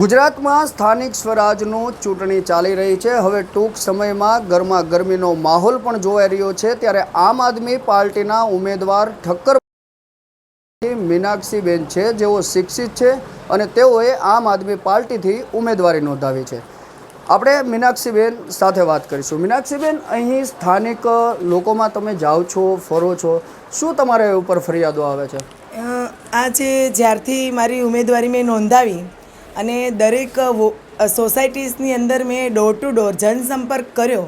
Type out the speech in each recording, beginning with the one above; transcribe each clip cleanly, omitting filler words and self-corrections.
ગુજરાતમાં સ્થાનિક સ્વરાજનો ચૂંટણી ચાલી રહી છે। હવે ટૂંક સમયમાં ગરમાગરમીનો માહોલ પણ જોવાઈ રહ્યો છે। ત્યારે આમ આદમી પાર્ટીના ઉમેદવાર ઠક્કર મીનાક્ષીબેન છે, જેઓ શિક્ષિત છે અને તેઓએ આમ આદમી પાર્ટીથી ઉમેદવારી નોંધાવી છે। આપણે મીનાક્ષીબેન સાથે વાત કરીશું। મીનાક્ષીબેન, અહીં સ્થાનિક લોકોમાં તમે જાઓ છો, ફરો છો, શું તમારા ઉપર ફરિયાદો આવે છે? આજે જ્યારથી મારી ઉમેદવારી મેં નોંધાવી અને દરેક સોસાયટીઝની અંદર મેં ડોર ટુ ડોર જનસંપર્ક કર્યો।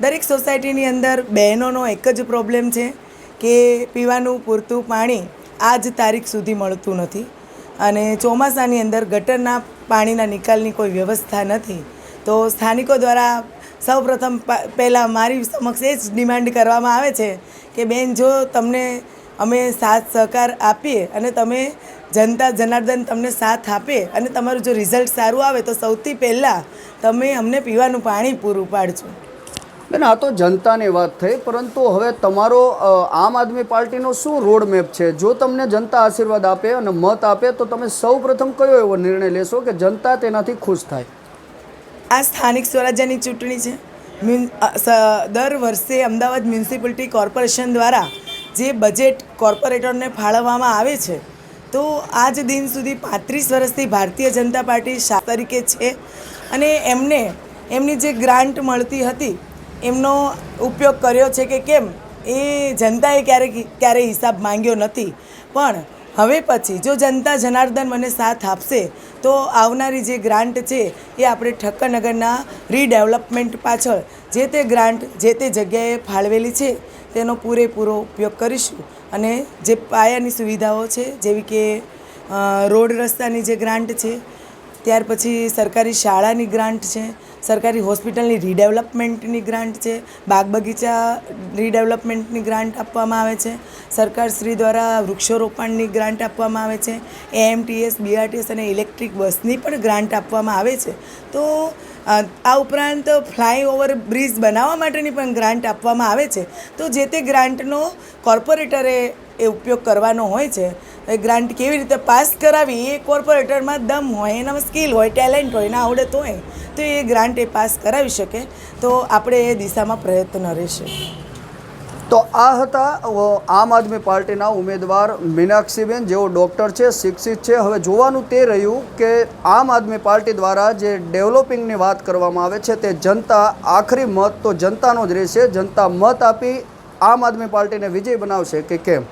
દરેક સોસાયટીની અંદર બહેનોનો એક જ પ્રોબ્લેમ છે કે પીવાનું પૂરતું પાણી આજ તારીખ સુધી મળતું નથી અને ચોમાસાની અંદર ગટરના પાણીના નિકાલની કોઈ વ્યવસ્થા નથી। તો સ્થાનિકો દ્વારા સૌપ્રથમ પહેલાં મારી સમક્ષ એ જ ડિમાન્ડ કરવામાં આવે છે કે બેન, જો તમને અમે સાથ સહકાર આપીએ અને તમે જનતા જનાર્દન તમને સાથ આપે અને તમારું જો રિઝલ્ટ સારું આવે તો સૌથી પહેલાં તમે અમને પીવાનું પાણી પૂરું પાડજો। બેન, આ તો જનતાની વાત થઈ, પરંતુ હવે તમારો આમ આદમી પાર્ટીનો શું રોડ મેપ છે? જો તમને જનતા આશીર્વાદ આપે અને મત આપે તો તમે સૌ પ્રથમ કયો એવો નિર્ણય લેશો કે જનતા તેનાથી ખુશ થાય? આ સ્થાનિક સ્વરાજ્યની ચૂંટણી છે। દર વર્ષે અમદાવાદ મ્યુનિસિપાલિટી કોર્પોરેશન દ્વારા જે બજેટ કોર્પોરેટરને ફાળવવામાં આવે છે, તો આજ દિન સુધી 35 વર્ષથી ભારતીય જનતા પાર્ટી શાસક તરીકે છે અને એમની જે ગ્રાન્ટ મળતી હતી એમનો ઉપયોગ કર્યો છે કે કેમ એ જનતાએ ક્યારેય હિસાબ માંગ્યો નથી। પણ હવે પછી જો જનતા જનાર્દન મને સાથ આપશે તો આવનારી જે ગ્રાન્ટ છે એ આપણે ઠક્કરનગરના રીડેવલપમેન્ટ પાછળ જે તે ગ્રાન્ટ જે તે જગ્યાએ ફાળવેલી છે તેનો પૂરેપૂરો ઉપયોગ કરીશું અને જે પાયાની સુવિધાઓ છે, જેવી કે રોડ રસ્તાની જે ગ્રાન્ટ છે, ત્યાર પછી સરકારી શાળાની ગ્રાન્ટ છે, સરકારી હોસ્પિટલની રીડેવલપમેન્ટની ગ્રાન્ટ છે, બાગ બગીચા રીડેવલપમેન્ટની ગ્રાન્ટ આપવામાં આવે છે, સરકારશ્રી દ્વારા વૃક્ષારોપણની ગ્રાન્ટ આપવામાં આવે છે, AMTS, BRTS અને ઇલેક્ટ્રિક બસની પણ ગ્રાન્ટ આપવામાં આવે છે। તો આ ઉપરાંત ફ્લાયઓવર બ્રિજ બનાવવા માટેની પણ ગ્રાન્ટ આપવામાં આવે છે। તો જે તે ગ્રાન્ટનો કોર્પોરેટરે એ ઉપયોગ કરવાનો હોય છે। એ ગ્રાન્ટ કેવી રીતે પાસ કરાવી એ કોર્પોરેટરમાં દમ હોય, એનામાં સ્કિલ હોય, ટેલેન્ટ હોય, એના આવડત હોય તો એ ગ્રાન્ટ એ પાસ કરાવી શકે। તો આપણે એ દિશામાં પ્રયત્ન રહેશે। તો આ હતા આમ આદમી પાર્ટીના ઉમેદવાર મીનાક્ષીબેન, જેઓ ડૉક્ટર છે, શિક્ષિત છે। હવે જોવાનું તે રહ્યું કે આમ આદમી પાર્ટી દ્વારા જે ડેવલપિંગની વાત કરવામાં આવે છે તે જનતા, આખરી મત તો જનતાનો જ રહેશે। જનતા મત આપી આમ આદમી પાર્ટીને વિજય બનાવશે કે કેમ?